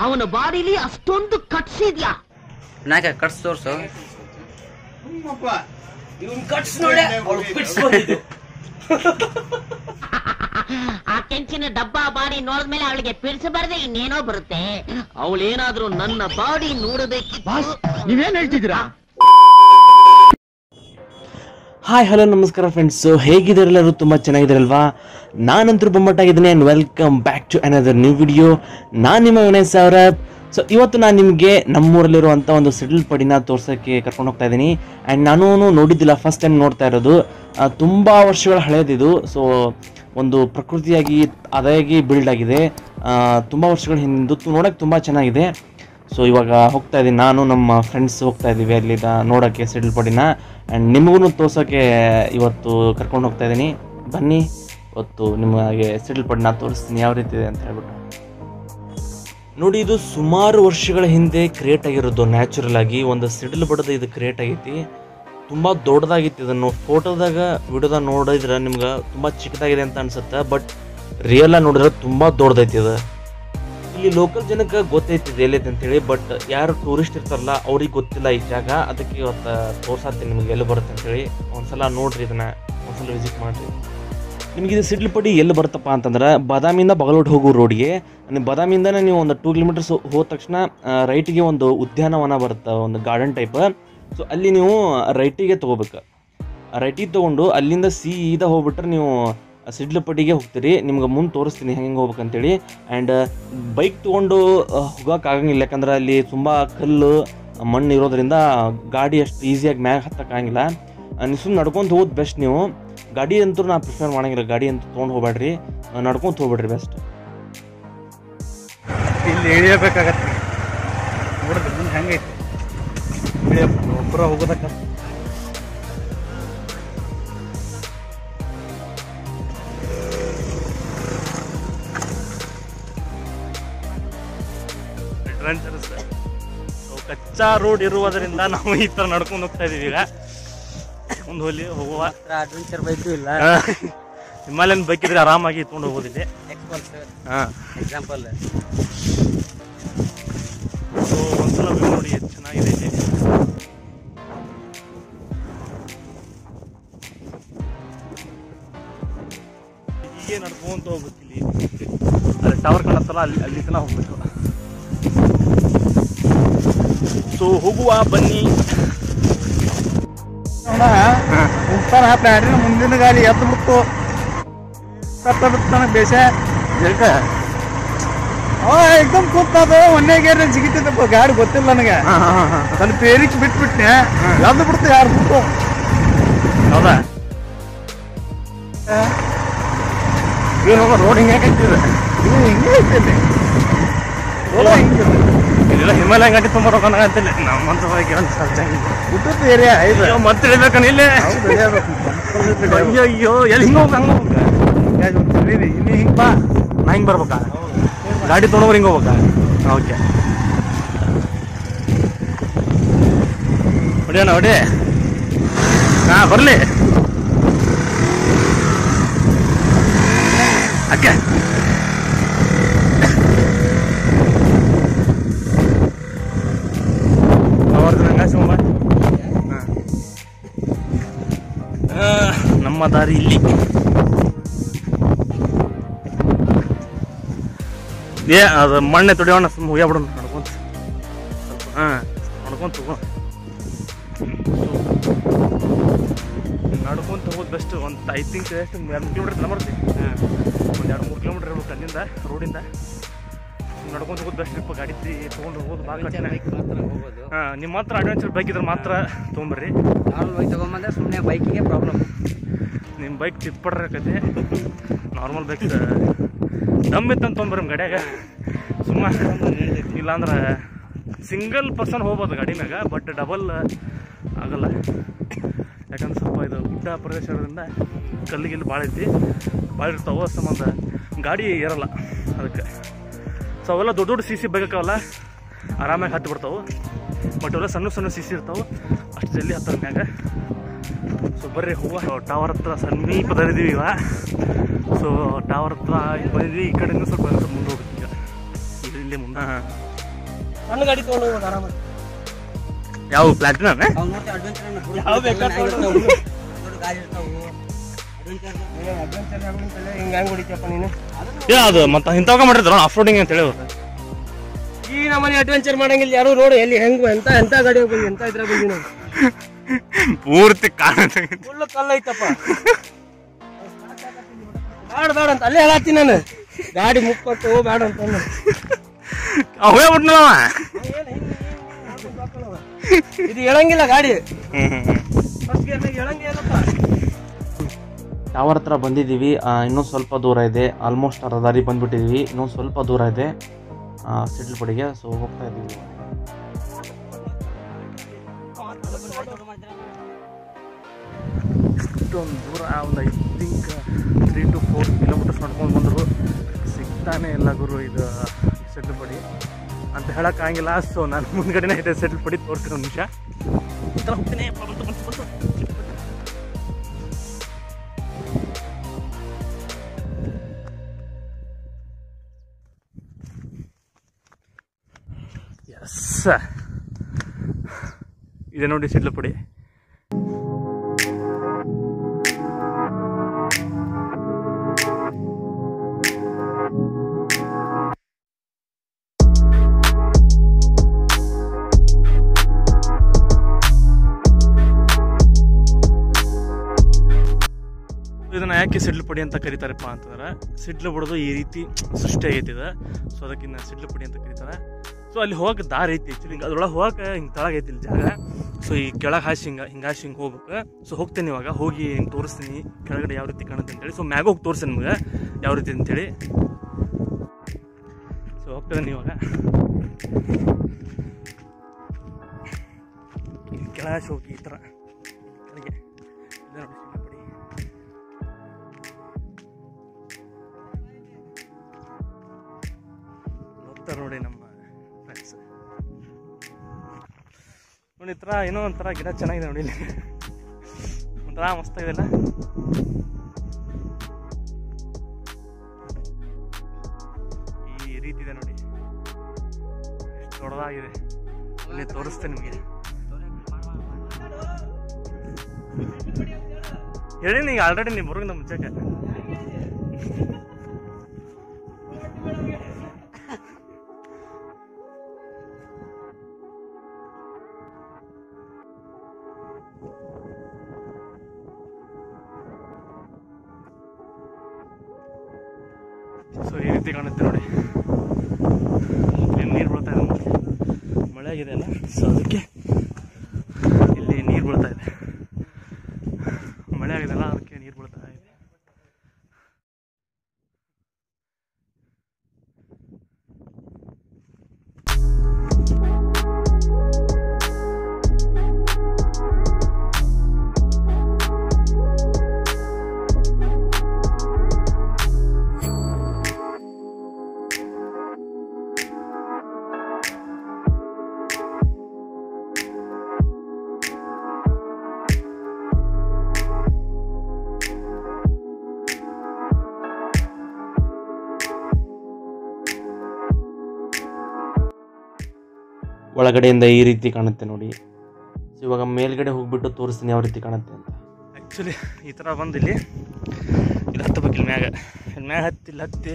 ಅವನ ಬಾಡಿಲಿ ಅಷ್ಟೊಂದು ಕಟ್ಸ್ ಇದ್ಯಾ? ನಾಕ ಕಟ್ಸ್ ತೋರ್ಸು. ಆ ಕೆಂಚಿನ ಡಬ್ಬ ಬಾಡಿ ನೋಡಿದ್ಮೇಲೆ ಅವಳಿಗೆ ಪಿಡಿಸಬಾರ್ದೆ ಇನ್ನೇನೋ ಬರುತ್ತೆ. ಅವಳೇನಾದ್ರೂ ನನ್ನ ಬಾಡಿ ನೋಡಬೇಕಿತ್ತು. ನೀವೇನ್ ಹೇಳ್ತಿದ್ದೀರಾ? ಹಾಯ್ ಹಲೋ ನಮಸ್ಕಾರ ಫ್ರೆಂಡ್ಸ್, ಹೇಗಿದ್ದಾರೆ ಎಲ್ಲರೂ? ತುಂಬ ಚೆನ್ನಾಗಿದ್ದಾರಲ್ವಾ? ನಾನಂತೂ ಬೊಮ್ಮಟ್ಟಾಗಿದ್ದೀನಿ and welcome back to another new video. ನಾನು ನಿಮ್ಮ ವಿನಯ್ ಸೌರಭ್. ಸೊ ಇವತ್ತು ನಾನು ನಿಮಗೆ ನಮ್ಮೂರಲ್ಲಿರುವಂಥ ಒಂದು ಸಿಡಿಲ್ ಪಡಿನ ತೋರ್ಸೋಕ್ಕೆ ಕರ್ಕೊಂಡು ಹೋಗ್ತಾ ಇದ್ದೀನಿ. ಆ್ಯಂಡ್ ನಾನು ನೋಡಿದ್ದಿಲ್ಲ, ಫಸ್ಟ್ ಟೈಮ್ ನೋಡ್ತಾ ಇರೋದು. ತುಂಬ ವರ್ಷಗಳ ಹಳೆಯದಿದು. ಸೊ ಒಂದು ಪ್ರಕೃತಿಯಾಗಿ ಅದಾಗಿ ಬಿಲ್ಡ್ ಆಗಿದೆ, ತುಂಬ ವರ್ಷಗಳ ಹಿಂದಿದ್ದು. ನೋಡೋಕ್ಕೆ ತುಂಬ ಚೆನ್ನಾಗಿದೆ. ಸೊ ಇವಾಗ ಹೋಗ್ತಾ ಇದ್ದೀನಿ, ನಾನು ನಮ್ಮ ಫ್ರೆಂಡ್ಸ್ ಹೋಗ್ತಾ ಇದ್ದೀವಿ ಅಲ್ಲಿ ನೋಡೋಕ್ಕೆ ಸಿಡಿಲ್ ಪಡಿನ. ಆ್ಯಂಡ್ ನಿಮಗೂ ತೋರ್ಸೋಕ್ಕೆ ಇವತ್ತು ಕರ್ಕೊಂಡು ಹೋಗ್ತಾ ಇದ್ದೀನಿ. ಬನ್ನಿ, ಇವತ್ತು ನಿಮಗೆ ಸಿಡಿಲ್ ಪಡಿನ ತೋರಿಸ್ತೀನಿ ಯಾವ ರೀತಿ ಇದೆ ಅಂತ ಹೇಳ್ಬಿಟ್ಟು. ನೋಡಿ, ಇದು ಸುಮಾರು ವರ್ಷಗಳ ಹಿಂದೆ ಕ್ರಿಯೇಟ್ ಆಗಿರೋದು. ನ್ಯಾಚುರಲ್ ಆಗಿ ಒಂದು ಸಿಡಿಲ್ ಪಡದ ಇದು ಕ್ರಿಯೇಟ್ ಆಗೈತಿ. ತುಂಬ ದೊಡ್ಡದಾಗಿತ್ತು. ಇದನ್ನು ಫೋಟೋದಾಗ ವಿಡಿಯೋದಾಗ ನೋಡಿದ್ರೆ ನಿಮ್ಗೆ ತುಂಬ ಚಿಕ್ಕದಾಗಿದೆ ಅಂತ ಅನ್ಸುತ್ತೆ, ಬಟ್ ರಿಯಲ್ ಆಗಿ ನೋಡಿದ್ರೆ ತುಂಬ ದೊಡ್ಡದೈತಿ ಇದು. ಇಲ್ಲಿ ಲೋಕಲ್ ಜನಕ್ಕೆ ಗೊತ್ತೈತಿದೆ ಎಲ್ಲೈತೆ ಅಂತೇಳಿ, ಬಟ್ ಯಾರು ಟೂರಿಸ್ಟ್ ಇರ್ತಾರಲ್ಲ ಅವ್ರಿಗೆ ಗೊತ್ತಿಲ್ಲ ಈ ಜಾಗ. ಅದಕ್ಕೆ ಇವತ್ತು ತೋರ್ಸಾತೀನಿ ನಿಮಗೆ ಎಲ್ಲಿ ಬರುತ್ತೆ ಅಂತೇಳಿ. ಒಂದ್ಸಲ ನೋಡ್ರಿ, ಇದನ್ನ ಒಂದ್ಸಲ ವಿಸಿಟ್ ಮಾಡಿರಿ. ನಿಮಗೆ ಇದು ಸಿಡಿಲ್ ಪಡಿ ಎಲ್ಲಿ ಬರುತ್ತಪ್ಪ ಅಂತಂದ್ರೆ, ಬಾದಾಮಿಯಿಂದ ಬಗಲೋಡ್ ಹೋಗೋ ರೋಡ್ಗೆ, ಬಾದಾಮಿಯಿಂದನೇ ನೀವು ಒಂದು 2 ಕಿಲೋಮೀಟರ್ಸ್ ಹೋದ ತಕ್ಷಣ ರೈಟಿಗೆ ಒಂದು ಉದ್ಯಾನವನ ಬರುತ್ತೆ, ಒಂದು ಗಾರ್ಡನ್ ಟೈಪ್. ಸೊ ಅಲ್ಲಿ ನೀವು ರೈಟಿಗೆ ತೊಗೋಬೇಕು. ರೈಟಿಗೆ ತೊಗೊಂಡು ಅಲ್ಲಿಂದ ಸೀದಾ ಹೋಗ್ಬಿಟ್ರೆ ನೀವು ಸಿಡ್ಲು ಪಟ್ಟಿಗೆ ಹೋಗ್ತೀರಿ. ನಿಮ್ಗೆ ಮುಂದೆ ತೋರಿಸ್ತೀನಿ ಹೆಂಗೆ ಹೋಗ್ಬೇಕಂತೇಳಿ. ಆ್ಯಂಡ್ ಬೈಕ್ ತೊಗೊಂಡು ಹೋಗೋಕ್ಕಾಗಂಗಿಲ್ಲ, ಯಾಕಂದ್ರೆ ಅಲ್ಲಿ ತುಂಬ ಕಲ್ಲು ಮಣ್ಣು ಇರೋದ್ರಿಂದ ಗಾಡಿ ಅಷ್ಟು ಈಸಿಯಾಗಿ ಮ್ಯಾಗ ಹತ್ತಕ್ಕಾಗಿಲ್ಲ. ನೀವು ಸುಮ್ಮನೆ ನಡ್ಕೊಂತ ಹೋಗೋದು ಬೆಸ್ಟ್. ನೀವು ಗಾಡಿ ಅಂತೂ ನಾನು ಪ್ರಿಫರ್ ಮಾಡೋಂಗಿಲ್ಲ, ಗಾಡಿ ಅಂತೂ ತೊಗೊಂಡು ಹೋಗ್ಬೇಡ್ರಿ, ನಡ್ಕೊಂತ ಹೋಗ್ಬೇಡ್ರಿ ಬೆಸ್ಟ್. ಇಲ್ಲಿ ಇಳಿಯಬೇಕಾಗತ್ತೆ ನೋಡಿದ್ರೆ ಮುಂದೆ ಹೆಂಗೈತಿ ಒಬ್ಬರ ಹೋಗೋದಕ್ಕ. ಅಡ್ವೆಂಚರಸ್. ಕಚ್ಚಾ ರೋಡ್ ಇರುವುದರಿಂದ ನಾವು ಈ ಥರ ನಡ್ಕೊಂಡು ಹೋಗ್ತಾ ಇದೀವಿ. ಈಗ ಒಂದು ಹೋಲಿ ಹೋಗುವ ಅಡ್ವೆಂಚರ್ ಬೈಕು ಇಲ್ಲ, ಹಿಮಾಲಯನ್ ಬೈಕ್ ಇದ್ರೆ ಆರಾಮಾಗಿ ತೊಗೊಂಡು ಹೋಗೋದಿದೆ. ಎಕ್ಸಾಂಪಲ್ ಸೊ ಒಂದ್ಸಲ ನೋಡಿ, ಎಷ್ಟು ಚೆನ್ನಾಗಿದೆ ಇಲ್ಲಿ. ಹೀಗೆ ನಡ್ಕೊಂತ ಹೋಗ್ಬೇಕು. ಇಲ್ಲಿ ಅಲ್ಲಿ ಟವರ್ ಕಾಣತ್ತಲ್ಲ, ಅಲ್ಲಿ ತನಕ ಹೋಗ್ಬೇಕು. ಸೊ ಹೋಗುವ, ಬನ್ನಿ. ಉತ್ತರ ಪ್ಲಾಟ್ರಿ ಮುಂದಿನ ಗಾಡಿ ಎತ್ತು ಬಿಟ್ಟು ಬಿಡ್ತಾನೆ ಬೇಸ ಎಕ್ದಮ್ ಕೂತದ. ಒಂದೇ ಗೇರ್ ಜಿಗಿತೈತಪ್ಪ ಗಾಡಿ, ಗೊತ್ತಿಲ್ಲ ನನಗೆ. ಸ್ವಲ್ಪ ಏರಿಕ್ ಬಿಟ್ಬಿಟ್ನೆ, ಎದ್ದು ಬಿಡ್ತು ಯಾರು ಬಿಟ್ಟು. ಹೌದಾ? ರೋಡ್ ಹಿಂಗೆ ಹಾಕೈತಿದೆ, ಇದು ಹಿಂಗೆ ಐತೈತಿ ರೋಡ ಹಿಂಗೆ. ಇಲ್ಲೆಲ್ಲ ಹಿಮಾಲಯ ಗಾಡಿ ತುಂಬ ರೊಕ್ಕನಾಗಂತಿಲ್ಲ. ನಮ್ಮಂತ ಊಟದ ಏರಿಯಾ ಇದು ಮತ್ತೆ ಇಳ್ಬೇಕನ ಇಲ್ಲೇ. ಅಯ್ಯೋ ಅಯ್ಯೋ, ಎಲ್ಲಿ ಹಿಂಗೆ ಹೋಗ ಹಂಗೆ ಹೋಗ. ಇಲ್ಲಿ ಹಿಂಗೆ ಬಾ, ನಾ ಹಿಂಗೆ ಬರ್ಬೇಕಾ? ಗಾಡಿ ತೊಗೊಂಡ್ರೆ ಹಿಂಗೆ ಹೋಗ್ಬೇಕಾ? ಓಕೆ, ಹೊಡಿಯೋಣ ಹೊಡಿ. ಹಾಂ ಬರಲಿ ಅಕ್ಕೆ. ನಮ್ಮ ದಾರಿ ಇಲ್ಲಿ. ಅದು ಮಣ್ಣೆ ತೊಡಿಯೋಣ, ಸುಮ್ಮ ಹೋಗ್ಯಾಬಿಡೋಣ ನಡ್ಕೊಂತ. ಸ್ವಲ್ಪ ನಡ್ಕೊಂತ ಹೋಗೋಣ. ನಡ್ಕೊಂತ ಹೋಗೋದು ಬೆಸ್ಟ್. ಒಂದು ಐ ಥಿಂಕ್ ಎಷ್ಟು 2 ಕಿಲೋಮೀಟರ್ ಬರ್ತೀವಿ. ಒಂದು 2-3 ಕಿಲೋಮೀಟರ್ ಇರ್ಬೇಕು ಅಲ್ಲಿಂದ, ರೋಡಿಂದ. ನಡ್ಕೊಂತ ಹೋಗೋದು ಬೆಸ್ಟ್. ಟ್ರಿಪ್ ಗಾಡಿ ತೊಗೊಂಡು ಹೋಗೋದು ಭಾಳ ಕಷ್ಟ. ನಿಮ್ಮ ಹತ್ರ ಅಡ್ವೆಂಚರ್ ಬೈಕ್ ಇದ್ರೆ ಮಾತ್ರ ತೊಗೊಂಬರ್ರಿ. ನಾರ್ಮಲ್ ಬೈಕ್ ತೊಗೊಂಬಂದ್ರೆ ಸುಮ್ಮನೆ ಬೈಕಿಗೆ ಪ್ರಾಬ್ಲಮ್. ನಿಮ್ಮ ಬೈಕ್ ಚಿಕ್ಕಪಡ್ರಕೈತಿ. ನಾರ್ಮಲ್ ಬೈಕ್ ದಮ್ ಇತ್ತಂತ ತೊಗೊಂಬರ್ರಿ ನಿಮ್ಮ ಗಾಡಿಯಾಗ. ಇಲ್ಲಾಂದ್ರೆ ಸಿಂಗಲ್ ಪರ್ಸನ್ ಹೋಗ್ಬೋದು ಗಾಡಿ ಮ್ಯಾಗ, ಬಟ್ ಡಬಲ್ ಆಗಲ್ಲ. ಯಾಕಂದ್ರೆ ಸ್ವಲ್ಪ ಇದು ಗುಡ್ಡ ಪ್ರದೇಶ ಇರೋದ್ರಿಂದ ಕಲ್ಲಿಗಿಲ್ಲಿ ಭಾಳ ಐತಿ, ಭಾಳ ಇರ್ತಾವೆ. ಸಂಬಂಧ ಗಾಡಿ ಇರಲ್ಲ ಅದಕ್ಕೆ. ಸೊ ಅವೆಲ್ಲ ದೊಡ್ಡ ದೊಡ್ಡ CC ಬೈಕವಲ್ಲ, ಆರಾಮಾಗಿ ಹತ್ತಿ ಬಿಡ್ತಾವೆ. ಬಟ್ ಅವೆಲ್ಲ ಸಣ್ಣ ಸಣ್ಣ CC ಇರ್ತಾವೆ, ಅಷ್ಟು ಜಲ್ದಿ ಹತ್ತದ ಮ್ಯಾಗ. ಸೊ ಬರ್ರಿ ಹೋಗುವ. ಟವರ್ ಹತ್ರ ಸಮೀಪದಲ್ಲಿದ್ದೀವಿ ಈಗ. ಸೊ ಟವರ್ ಹತ್ರ ಬಂದಿದ್ವಿ. ಈ ಕಡೆಯಿಂದ ಸ್ವಲ್ಪ ಮುಂದೆ ಹೋಗ್ತೀವಿ ಈಗ, ಇಲ್ಲಿ ಮುಂದೆ. ಸಣ್ಣ ಗಾಡಿ ತಗೊಂಡು ಹೋಗೋದು ಆರಾಮಾಗಿ. ಯಾವ ಪ್ಲಾಟಿನ ಅವ್ ನೋಡ್ತೀವಿ ಅಡ್ವೆಂಚರ್ ಯಾವ ಬೇಕಾದ್ರೂ ತಗೊಂಡು ಗಾಡಿ ಇರ್ತಾವು ಅಡ್ವೆಂಚರ್ ಅಡ್ವೆಂಚರ್ ಆಗುವಂತೆಲ್ಲ ಹಿಂಗೆ ಹೆಂಗೆ ಹೊಡಿತೀಯಪ್ಪ ನೀನು? ಅದು ಮತ್ತೆ ಇಂಥವಾಗ ಮಾಡಿರ್ತಾರ ಆಫ್ ರೋಡಿಂಗ್ ಅಂತ ಹೇಳಿ ಅವ್ರು. ಈ ನಮ್ಮನೆ ಅಡ್ವೆಂಚರ್ ಮಾಡಂಗಿಲ್ಲ ಯಾರು. ನೋಡಿ ಎಲ್ಲಿ ಹೆಂಗ್ ಎಂತ ಗಾಡಿ ಬಂದಿ, ಎಂತ ಇದ್ರಾಗ ಬಂದಿ ನಾವು. ಪೂರ್ತಿ ಕಾಣುತ್ತೆ. ಫುಲ್ ಕಲ್ಲ ಐತಪ್ಪ. ಬೇಡ ಅಂತ ಅಲ್ಲೇ ಹೇಳತ್ತೀನಿ ನಾನು. ಗಾಡಿ ಮುಪ್ಪತ್ತು ಬೇಡ ಅಂತ ಅವೇ ಬಿಟ್ನವ ಇದು ಹೇಳಂಗಿಲ್ಲ ಗಾಡಿ. ಫಸ್ಟ್ ಗೇರ್ನಾಗ ಹೇಳಂಗಿಲ್ಲಪ್ಪ. ಟವರ್ ಹತ್ರ ಬಂದಿದ್ದೀವಿ. ಇನ್ನೂ ಸ್ವಲ್ಪ ದೂರ ಇದೆ. ಆಲ್ಮೋಸ್ಟ್ ಅರ್ಧ ದಾರಿ ಬಂದ್ಬಿಟ್ಟಿದ್ದೀವಿ. ಇನ್ನೊಂದು ಸ್ವಲ್ಪ ದೂರ ಇದೆ ಸಿಡ್ಲುಪಡಿಗೆ. ಸೊ ಹೋಗ್ತಾ ಇದ್ದೀವಿ. ಇಷ್ಟೊಂದು ದೂರ ಒಂದು ಐ ಥಿಂಕ್ 3 to 4 ಕಿಲೋಮೀಟರ್ಸ್ ನಡ್ಕೊಂಡು ಬಂದರು. ಸಿಗ್ತಾನೆ ಇಲ್ಲ ಗುರು ಇದು ಸಿಡ್ಲುಪಡಿ ಅಂತ ಹೇಳೋಕ್ಕಾಗಿಲ್ಲ. ಸೊ ನಾನು ಮುಂದ್ಗಡೆನೇ ಇದೆ ಸಿಡ್ಲುಪಡಿ. ತೋರಿಸ್ತೀನಿ ಒಂದು ನಿಮಿಷ. ಈ ಥರ ಹೋಗ್ತೀನಿ. ಬಂತು ಎಸ್, ಇದೆ ನೋಡಿ ಸಿಡ್ಲುಪಡಿ. ಇದನ್ನು ಯಾಕೆ ಸಿಡ್ಲುಪಡಿ ಅಂತ ಕರೀತಾರಪ್ಪ ಅಂತಂದ್ರೆ ಸಿಡ್ಲು ಬಿಡೋದು ಈ ರೀತಿ ಸೃಷ್ಟಿ ಆಗೈತಿದೆ. ಸೊ ಅದಕ್ಕಿನ್ನ ಸಿಡ್ಲುಪಡಿ ಅಂತ ಕರೀತಾರೆ. ಸೊ ಅಲ್ಲಿ ಹೋಗಕ್ಕೆ ದಾರಿ ಐತಿ ಆ್ಯಕ್ಚುಲಿ. ಹಿಂಗೆ ಅದ್ರೊಳಗೆ ಹೋಗಕ್ಕೆ ಹಿಂಗೆ ತಳಗೈತಿ ಇಲ್ಲಿ ಜಾಗ. ಸೊ ಈ ಕೆಳಗೆ ಹಾಸಿ ಹಿಂಗಾಸಿ ಹೋಗ್ಬೇಕು. ಸೊ ಹೋಗ್ತೇನೆ ಇವಾಗ. ಹೋಗಿ ಹಿಂಗೆ ತೋರಿಸ್ತೀನಿ ಕೆಳಗಡೆ ಯಾವ ರೀತಿ ಕಾಣುತ್ತೆ ಅಂತೇಳಿ. ಸೊ ಮ್ಯಾಗ ಹೋಗಿ ತೋರಿಸ್ತೀನಿ ನಿಮಗೆ ಯಾವ ರೀತಿ ಅಂತೇಳಿ. ಸೊ ಹೋಗ್ತೇನೆ ಇವಾಗ. ಕೆಳಗೆ ಹೋಗಿ ಈ ಥರ ಕೆಳಗೆ ನೋಡಿ ಸಿಡ್ಲುಪಡಿ. ನೋಡ್ತಾರೆ ನೋಡಿ ನಮ್ಮ ಫ್ರೆಂಡ್ಸ್. ನೋಡಿ ಈ ಥರ ಏನೋ ಒಂಥರ ಗಿಡ ಚೆನ್ನಾಗಿದೆ ನೋಡಿ. ಇಲ್ಲಿ ಒಂಥರ ಮಸ್ತಾಗಿದೆಲ್ಲ. ಈ ರೀತಿ ಇದೆ ನೋಡಿ, ಎಷ್ಟು ದೊಡ್ಡದಾಗಿದೆ. ಅಲ್ಲಿ ತೋರಿಸ್ತೇನೆ ನಿಮಗೆ. ಹೇಳಿ ಈಗ ಆಲ್ರೆಡಿ ನೀವು ಬರೋಗಿಂತ ಮುಂಚೆಗೆ. ಸೊ ಈ ರೀತಿ ಕಾಣುತ್ತೆ ನೋಡಿ. ಇಲ್ಲಿ ನೀರು ಬೀಳ್ತಾ ಇದೆ. ಮಳೆ ಆಗಿದೆ ಅಲ್ಲ, ಸೊ ಅದಕ್ಕೆ ಇಲ್ಲಿ ನೀರು ಬೀಳ್ತಾ ಇದೆ. ಮಳೆ ಆಗಿದೆಲ್ಲ ಅದಕ್ಕೆ ನೀರು ಬೀಳ್ತಾ ಇದೆ. ಒಳಗಡೆಯಿಂದ ಈ ರೀತಿ ಕಾಣುತ್ತೆ ನೋಡಿ. ಸೊ ಇವಾಗ ಮೇಲ್ಗಡೆ ಹೋಗ್ಬಿಟ್ಟು ತೋರಿಸ್ತೀನಿ ಯಾವ ರೀತಿ ಕಾಣುತ್ತೆ ಅಂತ. ಆ್ಯಕ್ಚುಲಿ ಈ ಥರ ಬಂದು ಇಲ್ಲಿ ಹತ್ತಬೇಕು. ಇಲ್ಲಿ ಮ್ಯಾಗ ಹತ್ತಿ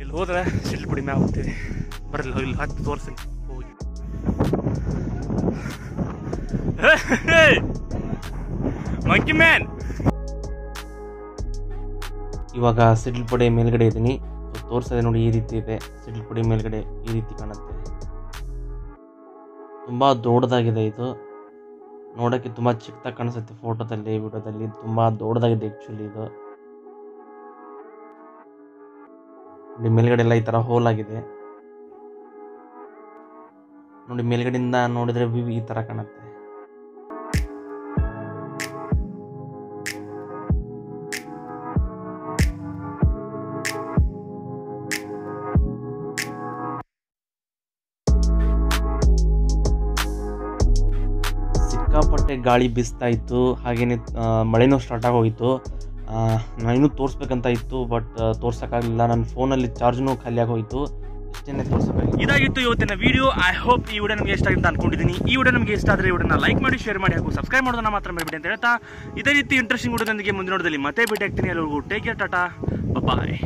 ಇಲ್ಲಿ ಹೋದ್ರೆ ಸಿಡ್ಲುಪಡಿ ಮ್ಯಾಗ ಹೋಗ್ತೀವಿ. ಬರಲ್ಲ ಇಲ್ಲಿ ಹತ್ತಿ ತೋರಿಸ್ತೀನಿ ಹೋಗಿ. Monkey man. ಇವಾಗ ಸಿಡ್ಲುಪಡಿ ಮೇಲ್ಗಡೆ ಇದ್ದೀನಿ. ಸೊ ತೋರಿಸೋದೆ ನೋಡಿ ಈ ರೀತಿ ಇದೆ. ಸಿಡ್ಲುಪಡಿ ಮೇಲ್ಗಡೆ ಈ ರೀತಿ ಕಾಣುತ್ತೆ. ತುಂಬ ದೊಡ್ಡದಾಗಿದೆ ಇದು. ನೋಡೋಕ್ಕೆ ತುಂಬ ಚಿಕ್ಕದಾಗಿ ಕಾಣಿಸುತ್ತೆ ಫೋಟೋದಲ್ಲಿ, ವಿಡಿಯೋದಲ್ಲಿ. ತುಂಬ ದೊಡ್ಡದಾಗಿದೆ ಆ್ಯಕ್ಚುಲಿ ಇದು. ನೋಡಿ ಮೇಲ್ಗಡೆ ಎಲ್ಲ ಈ ಥರ ಹೋಲ್ ಆಗಿದೆ ನೋಡಿ. ಮೇಲ್ಗಡೆಯಿಂದ ನೋಡಿದರೆ ವ್ಯೂ ಈ ಥರ ಕಾಣುತ್ತೆ. ಸಿಕ್ಕಾಪಟ್ಟೆ ಗಾಳಿ ಬೀಸ್ತಾ ಇತ್ತು. ಹಾಗೆಯೇ ಮಳೆನೂ ಸ್ಟಾರ್ಟ್ ಆಗೋಯಿತು. ನಾನಿನ್ನೂ ತೋರಿಸ್ಬೇಕಂತ ಇತ್ತು, ಬಟ್ ತೋರ್ಸೋಕ್ಕಾಗಲಿಲ್ಲ. ನನ್ನ ಫೋನಲ್ಲಿ ಚಾರ್ಜ್ನೂ ಖಾಲಿ ಆಗೋಯಿತು. ಅಷ್ಟೇನೆ ತೋರಿಸಬೇಕು. ಇದಾಗಿತ್ತು ಇವತ್ತಿನ ವಿಡಿಯೋ. ಐ ಹೋಪ್ ಈ ವಿಡಿಯೋ ನಿಮಗೆ ಇಷ್ಟ ಆಗಿದೆ ಅಂತ ಅನ್ಕೊಂಡಿದ್ದೀನಿ. ಈ ವಿಡಿಯೋ ನಿಮಗೆ ಇಷ್ಟ ಆದರೆ ವಿಡಿಯೋನ ಲೈಕ್ ಮಾಡಿ, ಶೇರ್ ಮಾಡಿ ಹಾಗೂ ಸಬ್ಸ್ಕ್ರೈಬ್ ಮಾಡೋದನ್ನ ಮಾತ್ರ ಮರಿಬೇಡಿ ಅಂತ ಹೇಳ್ತಾ, ಇದೇ ರೀತಿ ಇಂಟ್ರೆಸ್ಟಿಂಗ್ ವಿಡಿಯೋದೊಂದಿಗೆ ಮುಂದಿನ ವಿಡಿಯೋದಲ್ಲಿ ಮತ್ತೆ ಭೇಟಿ ಆಗ್ತೀನಿ. ಎಲ್ಲರಿಗೂ ಟೇಕ್ ಕೇರ್, ಟಾಟಾ, ಬಾಯ್.